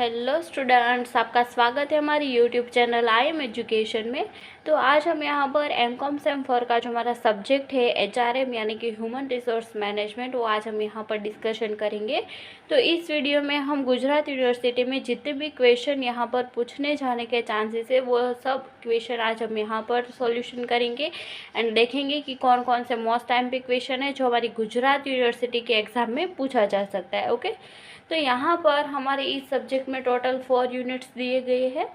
Hello students, आपका स्वागत है हमारी YouTube channel I am education में। तो आज हम यहाँ पर एमकॉम सेम 4 का जो हमारा सब्जेक्ट है एचआरएम यानी कि ह्यूमन रिसोर्स मैनेजमेंट, वो आज हम यहाँ पर डिस्कशन करेंगे। तो इस वीडियो में हम गुजरात यूनिवर्सिटी में जितने भी क्वेश्चन यहाँ पर पूछने जाने के चांसेस है वो सब क्वेश्चन आज हम यहाँ पर सॉल्यूशन करेंगे एंड देखेंगे कि कौन कौन से मोस्ट टाइम पे क्वेश्चन है जो हमारी गुजरात यूनिवर्सिटी के एग्ज़ाम में पूछा जा सकता है। ओके, तो यहाँ पर हमारे इस सब्जेक्ट में टोटल 4 यूनिट्स दिए गए हैं।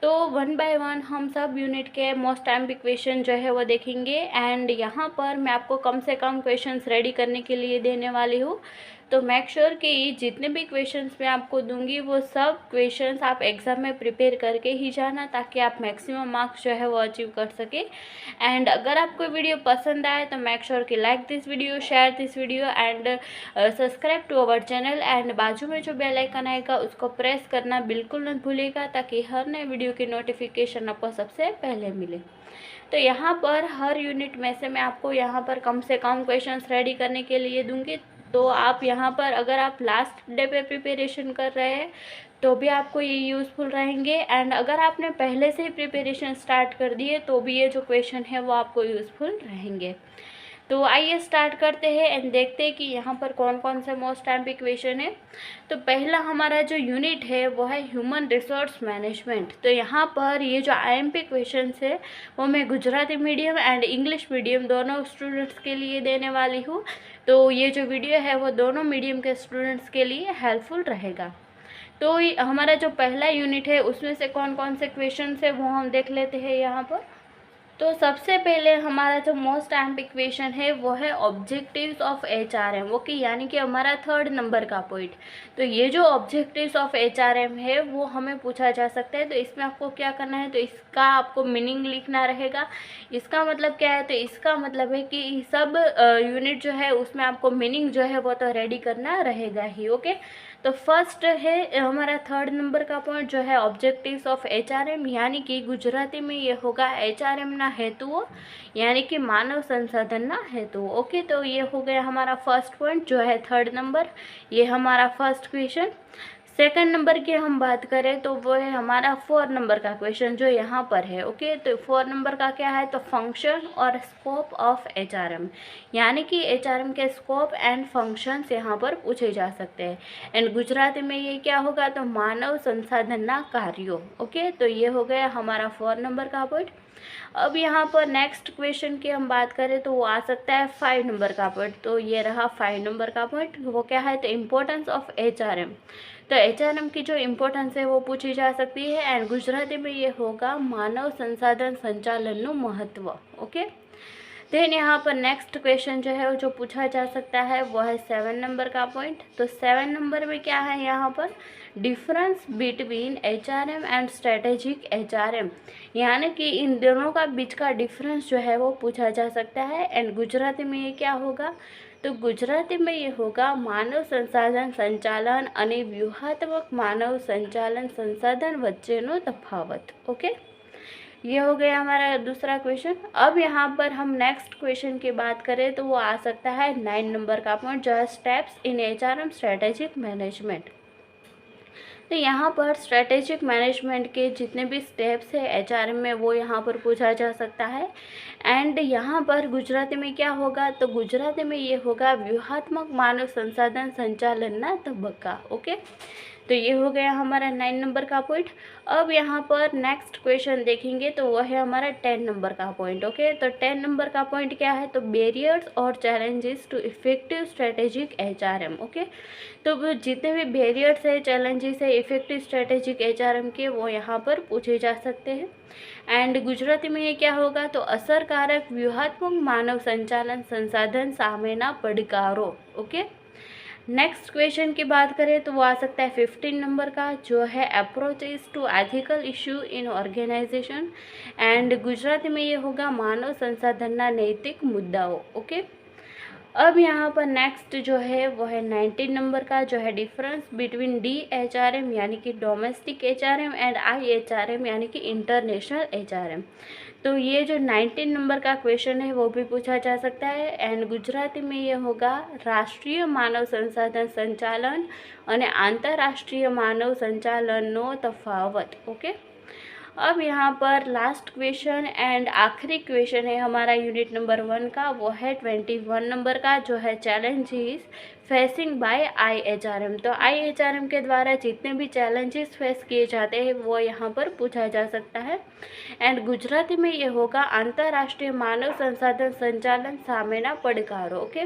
तो वन बाय वन हम सब यूनिट के मोस्ट टाइम पे क्वेश्चन जो है वो देखेंगे एंड यहाँ पर मैं आपको कम से कम क्वेश्चंस रेडी करने के लिए देने वाली हूँ। तो मेक श्योर कि जितने भी क्वेश्चंस मैं आपको दूंगी वो सब क्वेश्चंस आप एग्ज़ाम में प्रिपेयर करके ही जाना, ताकि आप मैक्सिमम मार्क्स जो है वो अचीव कर सके। एंड अगर आपको वीडियो पसंद आए तो मेक श्योर कि like this video, share this video and subscribe to our channel and बाजू में जो बेल आइकन आएगा उसको प्रेस करना बिल्कुल न भूलिएगा, ताकि हर नए वीडियो की नोटिफिकेशन आपको सबसे पहले मिले। तो यहाँ पर हर यूनिट में से मैं आपको यहाँ पर कम से कम क्वेश्चंस रेडी करने के लिए दूंगी। तो आप यहाँ पर अगर आप लास्ट डे पे प्रिपरेशन कर रहे हैं तो भी आपको ये यूज़फुल रहेंगे एंड अगर आपने पहले से ही प्रिपरेशन स्टार्ट कर दी है तो भी ये जो क्वेश्चन है वो आपको यूज़फुल रहेंगे। तो आइए स्टार्ट करते हैं एंड देखते हैं कि यहाँ पर कौन कौन से मोस्ट टाइम पे क्वेश्चन है। तो पहला हमारा जो यूनिट है वो है ह्यूमन रिसोर्स मैनेजमेंट। तो यहाँ पर ये जो आईएमपी क्वेश्चंस है वो मैं Gujarati medium and English medium दोनों स्टूडेंट्स के लिए देने वाली हूँ। तो ये जो वीडियो है वो दोनों मीडियम के स्टूडेंट्स के लिए हेल्पफुल रहेगा। तो हमारा जो पहला यूनिट है उसमें से कौन कौन से क्वेश्चन है वो हम देख लेते हैं यहाँ पर। तो सबसे पहले हमारा जो मोस्ट टाइम पे क्वेश्चन है वो है ऑब्जेक्टिव्स ऑफ एचआरएम, ओके, यानी कि हमारा 3rd नंबर का पॉइंट। तो ये जो ऑब्जेक्टिव्स ऑफ एचआरएम है वो हमें पूछा जा सकता है। तो इसमें आपको क्या करना है, तो इसका आपको मीनिंग लिखना रहेगा। इसका मतलब क्या है, तो इसका मतलब है कि सब यूनिट जो है उसमें आपको मीनिंग जो है वो तो रेडी करना रहेगा ही। ओके, तो फर्स्ट है हमारा 3rd नंबर का पॉइंट जो है ऑब्जेक्टिव्स ऑफ एचआरएम, यानी कि गुजराती में ये होगा एचआरएम ना हेतुओं, यानी कि मानव संसाधन ना हेतुओं। ओके, तो ये हो गया हमारा फर्स्ट पॉइंट जो है 3rd नंबर, ये हमारा फर्स्ट क्वेश्चन। सेकंड नंबर की हम बात करें तो वो है हमारा 4 नंबर का क्वेश्चन जो यहाँ पर है। ओके, तो 4 नंबर का क्या है, तो फंक्शन और स्कोप ऑफ एचआरएम, यानी कि एचआरएम के स्कोप एंड फंक्शंस यहाँ पर पूछे जा सकते हैं एंड गुजराती में ये क्या होगा, तो मानव संसाधन ना कार्यों। ओके, तो ये हो गया हमारा 4 नंबर का पॉइंट। अब यहाँ पर नेक्स्ट क्वेश्चन की हम बात करें तो वो आ सकता है 5 नंबर का पॉइंट। तो ये रहा 5 नंबर का पॉइंट, वो क्या है, तो इम्पोर्टेंस ऑफ एचआरएम। तो एचआरएम की जो इम्पोर्टेंस है वो पूछी जा सकती है एंड गुजराती में ये होगा मानव संसाधन संचालनનું महत्व। ओके, देन यहाँ पर नेक्स्ट क्वेश्चन जो है जो पूछा जा सकता है वो है 7 नंबर का पॉइंट। तो 7 नंबर में क्या है, यहाँ पर difference between HRM and strategic HRM, यानी कि इन दोनों का बीच का डिफरेंस जो है वो पूछा जा सकता है एंड गुजराती में ये क्या होगा, तो गुजराती में ये होगा मानव संसाधन संचालन અને व्यूहात्मक मानव संचालन संसाधन वच्चेनो तफावत। ओके, ये हो गया हमारा दूसरा क्वेश्चन। अब यहाँ पर हम नेक्स्ट क्वेश्चन की बात करें तो वो आ सकता है 9 नंबर का पॉइंट जो है steps in HRM strategic management. तो यहाँ पर स्ट्रेटेजिक मैनेजमेंट के जितने भी स्टेप्स है एचआरएम में वो यहाँ पर पूछा जा सकता है एंड यहाँ पर गुजराती में क्या होगा, तो गुजराती में ये होगा व्यूहात्मक मानव संसाधन संचालन ना तबक्का। ओके, तो ये हो गया हमारा 9 नंबर का पॉइंट। अब यहाँ पर नेक्स्ट क्वेश्चन देखेंगे तो वह है हमारा 10 नंबर का पॉइंट। ओके, तो 10 नंबर का पॉइंट क्या है, तो बैरियर्स और challenges to effective strategic HRM. Okay, तो वो जितने भी बैरियर्स है, चैलेंजेस है इफेक्टिव स्ट्रेटेजिक एचआरएम के वो यहाँ पर पूछे जा सकते हैं एंड गुजराती में ये क्या होगा, तो असरकारक व्यूहात्मक मानव संचालन संसाधन सामेना પડકારો। ओके, नेक्स्ट क्वेश्चन की बात करें तो वो आ सकता है 15 नंबर का जो है approaches to ethical issue in organisation and Gujarati में ये होगा मानव संसाधन ना नैतिक मुद्दाओं। ओके, अब यहाँ पर नेक्स्ट जो है वो है 19 नंबर का जो है डिफरेंस बिटवीन DHRM यानी कि डोमेस्टिक एचआरएम एंड IHRM यानी कि इंटरनेशनल एचआरएम। तो ये जो 19 नंबर का क्वेश्चन है वो भी पूछा जा सकता है। एंड गुजराती में ये होगा राष्ट्रीय मानव संसाधन संचालन અને आंतरराष्ट्रीय मानव संचालनનો तफावत। ओके, अब यहाँ पर लास्ट क्वेश्चन एंड आखिरी क्वेश्चन है हमारा यूनिट नंबर 1 का, वो है 21 नंबर का, जो है चैलेंजेस फेसिंग बाय IHRM। तो IHRM के द्वारा जितने भी चैलेंजेस फेस किए जाते हैं वो यहाँ पर पूछा जा सकता है। एंड गुजराती में ये होगा अंतर्राष्ट्रीय मानव संसाधन संचालन सामेना પડકારો। ओके,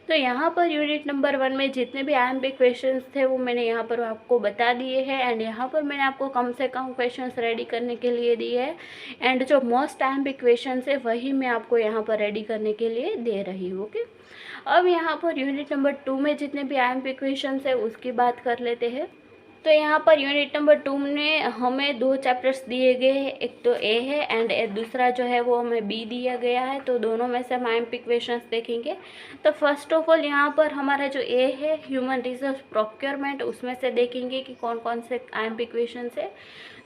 तो यहाँ पर यूनिट नंबर 1 में जितने भी IMP क्वेश्चंस थे वो मैंने यहाँ पर आपको बता दिए हैं। एंड यहाँ पर मैंने आपको कम से कम क्वेश्चंस रेडी करने के लिए दिए हैं। एंड जो मोस्ट IMP क्वेश्चंस है वही मैं आपको यहाँ पर रेडी करने के लिए दे रही हूँ। ओके, अब यहाँ पर यूनिट नंबर 2 में जितने भी IMP क्वेश्चंस है उसकी बात कर लेते हैं। तो यहाँ पर यूनिट नंबर 2 में हमें 2 चैप्टर्स दिए गए हैं, एक तो ए है एंड दूसरा जो है वो हमें बी दिया गया है। तो दोनों में से हम IMP क्वेश्चंस देखेंगे। तो फर्स्ट ऑफ ऑल यहाँ पर हमारा जो ए है ह्यूमन रिसोर्स प्रोक्योरमेंट, उसमें से देखेंगे कि कौन कौन से IMP क्वेश्चंस है।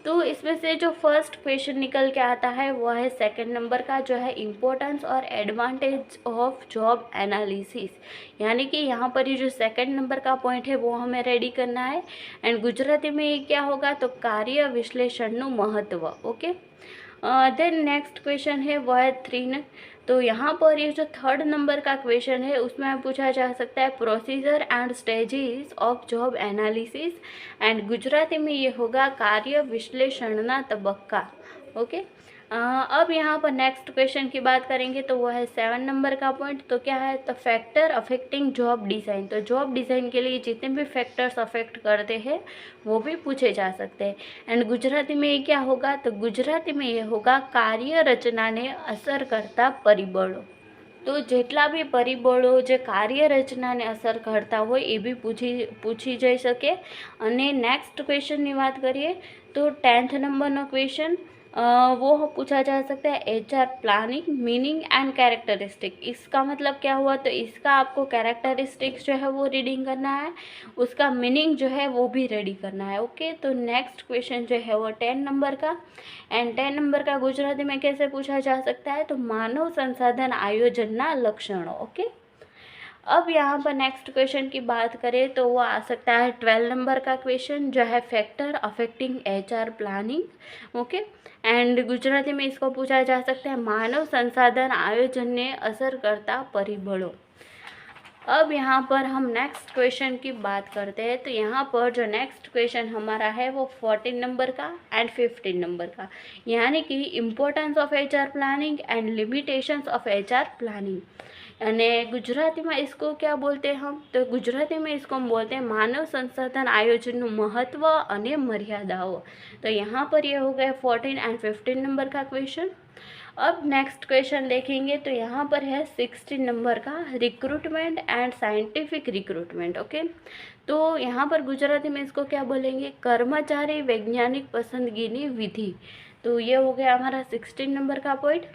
तो इसमें से जो फर्स्ट क्वेश्चन निकल के आता है वो है 2nd नंबर का, जो है इम्पोर्टेंस और एडवांटेज ऑफ जॉब एनालिसिस। यानी कि यहाँ पर ये जो 2nd नंबर का पॉइंट है वो हमें रेडी करना है। एंड गुजराती में ये क्या होगा, तो कार्य विश्लेषणનું महत्व। ओके, देन नेक्स्ट क्वेश्चन है वो है 3। तो यहाँ पर ये जो 3rd नंबर का क्वेश्चन है उसमें पूछा जा सकता है procedure and stages of job analysis. And Gujarati में ये होगा कार्य विश्लेषणना तबक्का। ओके, अब यहाँ पर नेक्स्ट क्वेश्चन की बात करेंगे तो वो है 7 नंबर का पॉइंट। तो क्या है, तो फैक्टर अफेक्टिंग जॉब डिज़ाइन। तो जॉब डिज़ाइन के लिए जितने भी फैक्टर्स अफेक्ट करते हैं वो भी पूछे जा सकते हैं। एंड गुजराती में ये क्या होगा, तो गुजराती में ये होगा कार्य रचना ने असर करता परिबळो। तो જેટલા બી પરિબળો જે કાર્ય રચનાને અસર કરતા હોય એ બી પૂછી જઈ શકે। અને નેક્સ્ટ ક્વેશ્ચનની વાત કરીએ તો 10th નંબરનો ક્વેશ્ચન वो पूछा जा सकता है HR planning meaning and characteristic. इसका मतलब क्या हुआ, तो इसका आपको कैरेक्टरिस्टिक्स जो है वो रीडिंग करना है, उसका मीनिंग जो है वो भी रेडी करना है। ओके, तो नेक्स्ट क्वेश्चन जो है वो 10 नंबर का। एंड 10 नंबर का गुजराती में कैसे पूछा जा सकता है, तो मानव संसाधन आयोजनना लक्षणों। ओके, अब यहाँ पर नेक्स्ट क्वेश्चन की बात करें तो वो आ सकता है 12 नंबर का क्वेश्चन, जो है factor affecting HR planning. Okay, and Gujarati में इसको पूछा जा सकता है मानव संसाधन आयोजन ने असर करता परिबळो। अब यहाँ पर हम नेक्स्ट क्वेश्चन की बात करते हैं। तो यहाँ पर जो नेक्स्ट क्वेश्चन हमारा है वो 14 नंबर का एंड 15 नंबर का, यानी कि importance of HR planning and limitations of HR planning. અને ગુજરાતીમાં इसको क्या बोलते हैं हम, तो गुजराती में इसको हम बोलते हैं मानव संसाधन आयोजनનું महत्व અને मर्यादाओं। तो यहाँ पर ये हो गए 14 एंड 15 नंबर का क्वेश्चन। अब नेक्स्ट क्वेश्चन देखेंगे तो यहाँ पर है 16 नंबर का recruitment and scientific recruitment. Okay, तो यहाँ पर गुजराती में इसको क्या बोलेंगे, कर्मचारी वैज्ञानिक पसंदगीनी विधि। तो ये हो गया हमारा 16 नंबर का पॉइंट।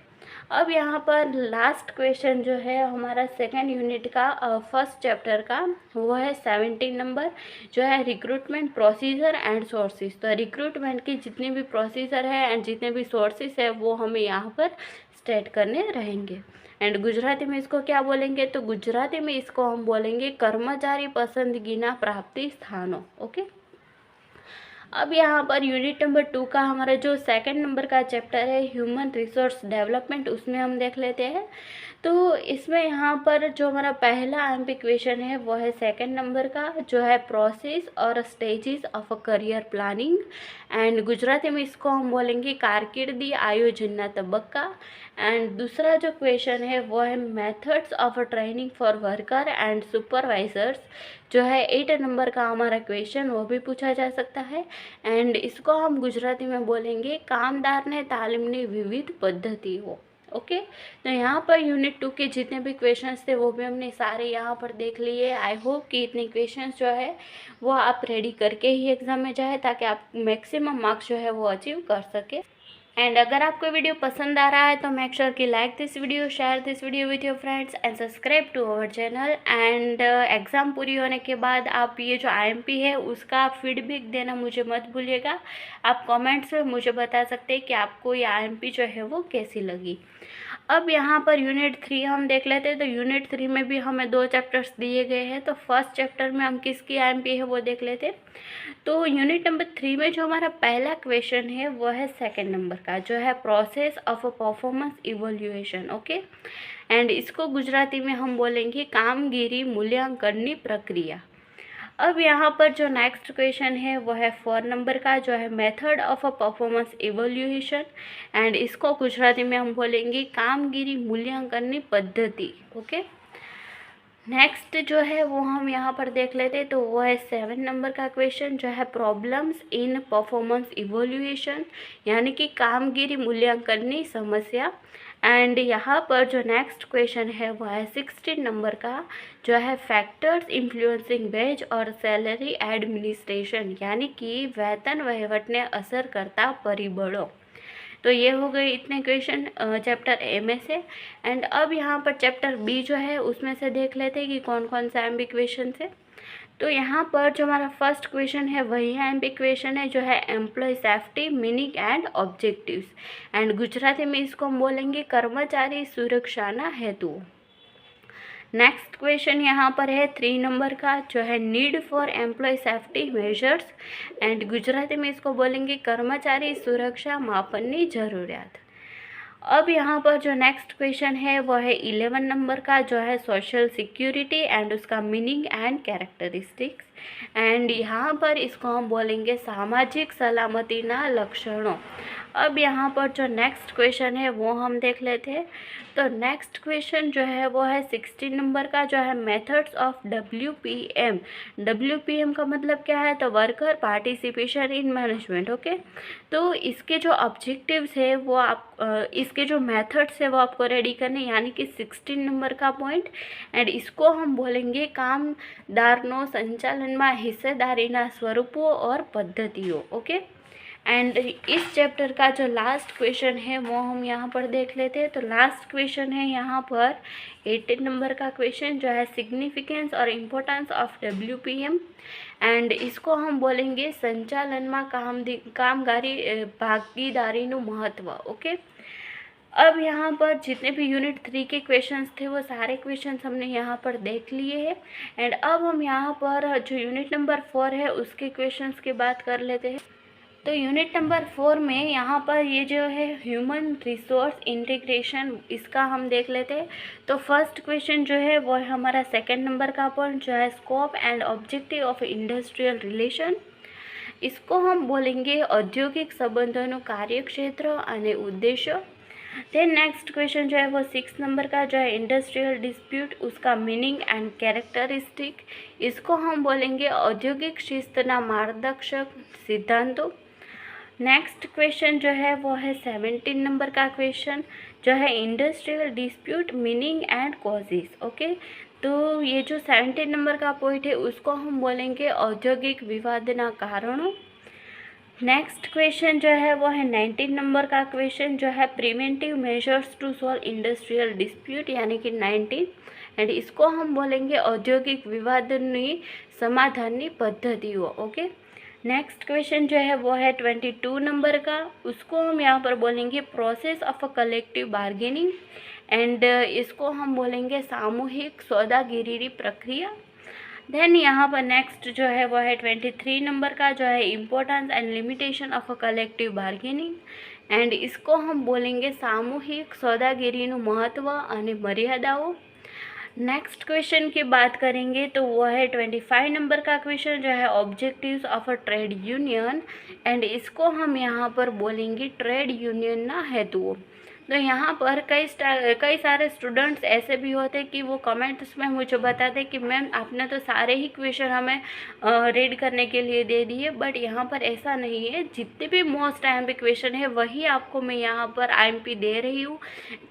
अब यहाँ पर लास्ट क्वेश्चन जो है हमारा 2nd यूनिट का फर्स्ट चैप्टर का, वो है 17 नंबर, जो है रिक्रूटमेंट प्रोसीजर एंड सोर्सेज। तो रिक्रूटमेंट की जितनी भी प्रोसीजर है एंड जितने भी सोर्सेज है वो हमें यहाँ पर स्टेट करने रहेंगे। एंड गुजराती में इसको क्या बोलेंगे, तो गुजराती में इसको हम बोलेंगे कर्मचारी पसंदगीना प्राप्ति स्थानों। ओके, अब यहाँ पर यूनिट नंबर 2 का हमारा जो 2nd नंबर का चैप्टर है ह्यूमन रिसोर्स डेवलपमेंट, उसमें हम देख लेते हैं। तो इसमें यहाँ पर जो हमारा पहला IMP क्वेश्चन है वो है 2nd नंबर का, जो है प्रोसेस और stages of career planning. And Gujarati में इसको हम बोलेंगे कारकिर्दी आयोजनना तबक्का। एंड दूसरा जो क्वेश्चन है वो है methods of training for worker and supervisors, जो है 8 नंबर का हमारा क्वेश्चन, वो भी पूछा जा सकता है। एंड इसको हम गुजराती में बोलेंगे कामदार ने तालीमनी विविध पद्धतिओ। ओके, तो यहाँ पर यूनिट 2 के जितने भी क्वेश्चंस थे वो भी हमने सारे यहाँ पर देख लिए। आई होप कि इतने क्वेश्चंस जो है वो आप रेडी करके ही एग्ज़ाम में जाए, ताकि आप मैक्सिमम मार्क्स जो है वो अचीव कर सके। एंड अगर आपको वीडियो पसंद आ रहा है तो मेक श्योर कि like this video, share this video with your friends and subscribe to our channel. And exam पूरी होने के बाद आप ये जो आईएमपी है उसका फीडबैक देना मुझे मत भूलिएगा। आप कमेंट्स में मुझे बता सकते हैं कि आपको ये आईएमपी जो है वो कैसी लगी। अब यहाँ पर यूनिट 3 हम देख लेते हैं। तो यूनिट 3 में भी हमें 2 चैप्टर्स दिए गए हैं। तो फर्स्ट चैप्टर में हम किसकी आईएमपी है वो देख लेते हैं। तो यूनिट नंबर 3 में जो हमारा पहला क्वेश्चन है वो है सेकंड नंबर का, जो है process of a performance evaluation. Okay, and इसको गुजराती में हम बोलेंगे कामगिरी मूल्यांकननी प्रक्रिया। अब यहाँ पर जो नेक्स्ट क्वेश्चन है वो है 4 नंबर का, जो है method of a performance evaluation, and इसको गुजराती में हम बोलेंगे कामगिरी मूल्यांकननी पद्धति। ओके, नेक्स्ट जो है वो हम यहाँ पर देख लेते हैं। तो वो है 7 नंबर का क्वेश्चन, जो है प्रॉब्लम्स इन परफॉर्मेंस इवोल्यूएशन, यानी कि कामगिरी मूल्यांकननी समस्या। एंड यहाँ पर जो नेक्स्ट क्वेश्चन है वो है 16 नंबर का, जो है फैक्टर्स इन्फ्लुएंसिंग वेज और सैलरी एडमिनिस्ट्रेशन, यानी कि वेतन वहीवटने असर करता परिबलों। तो ये हो गए इतने क्वेश्चन चैप्टर ए में से। एंड अब यहाँ पर चैप्टर बी जो है उसमें से देख लेते हैं कि कौन कौन सा एमबी क्वेश्चन है। तो यहाँ पर जो हमारा फर्स्ट क्वेश्चन है वही एमबी क्वेश्चन है, जो है employ safety meaning and objectives, and Gujarati में इसको हम बोलेंगे कर्मचारी सुरक्षाना हेतु। नेक्स्ट क्वेश्चन यहाँ पर है 3 नंबर का, जो है need for employ safety measures, and Gujarati में इसको बोलेंगे कर्मचारी सुरक्षा मापननी जरूरियात। अब यहाँ पर जो नेक्स्ट क्वेश्चन है वो है 11 नंबर का, जो है सोशल सिक्योरिटी एंड उसका मीनिंग एंड कैरेक्टरिस्टिक्स, एंड यहाँ पर इसको हम बोलेंगे सामाजिक सलामती ना लक्षणों। अब यहाँ पर जो नेक्स्ट क्वेश्चन है वो हम देख लेते हैं। तो नेक्स्ट क्वेश्चन जो है वो है 16 नंबर का, जो है मेथड्स ऑफ WPM। WPM का मतलब क्या है? तो worker participation in management. Okay, तो इसके जो ऑब्जेक्टिव्स है वो आप इसके जो मेथड्स है वो आपको रेडी करने, यानी कि 16 नंबर का पॉइंट। एंड इसको हम बोलेंगे कामदारनो संचालन में हिस्सेदारीना स्वरूपों और पद्धतियों। ओके, एंड इस चैप्टर का जो लास्ट क्वेश्चन है वो हम यहाँ पर देख लेते हैं। तो लास्ट क्वेश्चन है यहाँ पर 18 नंबर का क्वेश्चन, जो है सिग्निफिकेंस और इम्पोर्टेंस ऑफ WPM, एंड इसको हम बोलेंगे संचालन में कामगारी भागीदारीનું महत्व। ओके, अब यहाँ पर जितने भी यूनिट 3 के क्वेश्चंस थे वो सारे क्वेश्चंस हमने यहाँ पर देख लिए हैं। एंड अब हम यहाँ पर जो यूनिट नंबर 4 है उसके क्वेश्चंस की बात कर लेते हैं। तो यूनिट नंबर 4 में यहाँ पर ये जो है ह्यूमन रिसोर्स इंटीग्रेशन, इसका हम देख लेते हैं। तो फर्स्ट क्वेश्चन जो है वो है हमारा 2nd नंबर का पॉइंट, जो है scope and objective of industrial relation. इसको हम बोलेंगे औद्योगिक संबंधों कार्यक्षेत्र और उद्देश्य। देन नेक्स्ट क्वेश्चन जो है वो 6 नंबर का, जो है इंडस्ट्रियल डिस्प्यूट, उसका मीनिंग एंड कैरेक्टरिस्टिक। इसको हम बोलेंगे औद्योगिक शिस्तना मार्गदर्शक सिद्धांतों। नेक्स्ट क्वेश्चन जो है वो है 17 नंबर का क्वेश्चन, जो है industrial dispute meaning and causes. Okay, तो ये जो 17 नंबर का पॉइंट है उसको हम बोलेंगे औद्योगिक विवादना कारणों। नेक्स्ट क्वेश्चन जो है वो है 19 नंबर का क्वेश्चन, जो है preventive measures to solve industrial dispute, यानी कि 19, एंड इसको हम बोलेंगे औद्योगिक विवादनी समाधाननी पद्धतियों। ओके, नेक्स्ट क्वेश्चन जो है वो है 22 नंबर का, उसको हम यहाँ पर बोलेंगे process of a collective bargaining, and इसको हम बोलेंगे सामूहिक सौदागिरी प्रक्रिया। देन यहाँ पर नेक्स्ट जो है वो है 23 नंबर का, जो है importance and limitation of a collective bargaining, and इसको हम बोलेंगे सामूहिक सौदागिरीનું महत्व और मर्यादाओं। नेक्स्ट क्वेश्चन की बात करेंगे तो वो है 25 नंबर का क्वेश्चन, जो है objectives of a trade union, and इसको हम यहाँ पर बोलेंगे ट्रेड यूनियन ना हेतुओं। तो यहाँ पर कई सारे स्टूडेंट्स ऐसे भी होते हैं कि वो कमेंट्स में मुझे बताते कि मैम आपने तो सारे ही क्वेश्चन हमें रीड करने के लिए दे दिए, बट यहाँ पर ऐसा नहीं है। जितने भी मोस्ट आईएमपी क्वेश्चन है वही आपको मैं यहाँ पर आईएमपी दे रही हूँ,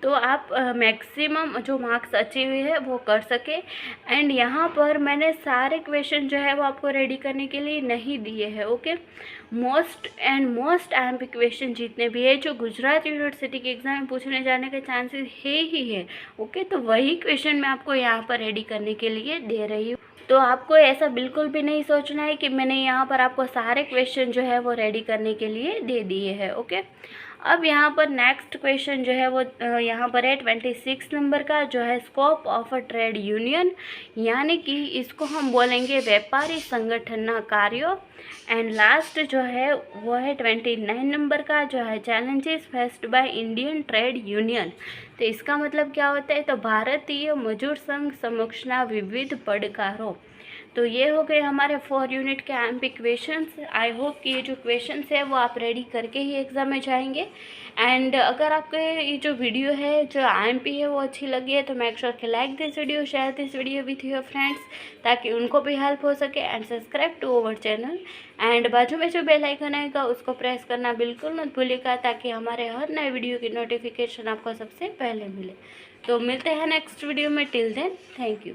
तो आप मैक्सिमम जो मार्क्स अचीव है वो कर सके। एंड यहाँ पर मैंने सारे क्वेश्चन जो है वो आपको रेडी करने के लिए नहीं दिए हैं। ओके, मोस्ट आईएमपी क्वेश्चन जितने भी है जो गुजरात यूनिवर्सिटी के एग्ज़ाम में पूछने जाने के चांसेस है ही है। ओके, तो वही क्वेश्चन मैं आपको यहाँ पर रेडी करने के लिए दे रही हूँ। तो आपको ऐसा बिल्कुल भी नहीं सोचना है कि मैंने यहाँ पर आपको सारे क्वेश्चन जो है वो रेडी करने के लिए दे दिए हैं। ओके, अब यहाँ पर नेक्स्ट क्वेश्चन जो है वो यहाँ पर है 26 नंबर का, जो है scope of a trade union, यानी कि इसको हम बोलेंगे व्यापारी संगठन कार्यों। एंड लास्ट जो है वो है 29 नंबर का, जो है challenges faced by Indian trade union. तो इसका मतलब क्या होता है, तो भारतीय मजदूर संघ समक्षना विविध પડકારો। तो ये हो गए हमारे 4 यूनिट के एमपी क्वेश्चंस। आई होप कि ये जो क्वेश्चंस है वो आप रेडी करके ही एग्ज़ाम में जाएंगे। एंड अगर आपको ये जो वीडियो है जो एमपी है वो अच्छी लगी है तो मेक श्योर कि like this video, share this video with your friends, ताकि उनको भी हेल्प हो सके। And subscribe to our channel. And बाजू में जो बेल आइकन आएगा उसको प्रेस करना बिल्कुल मत भूलिएगा, ताकि हमारे हर नए वीडियो की नोटिफिकेशन आपको सबसे पहले मिले। तो मिलते हैं नेक्स्ट वीडियो में। Till then, thank you.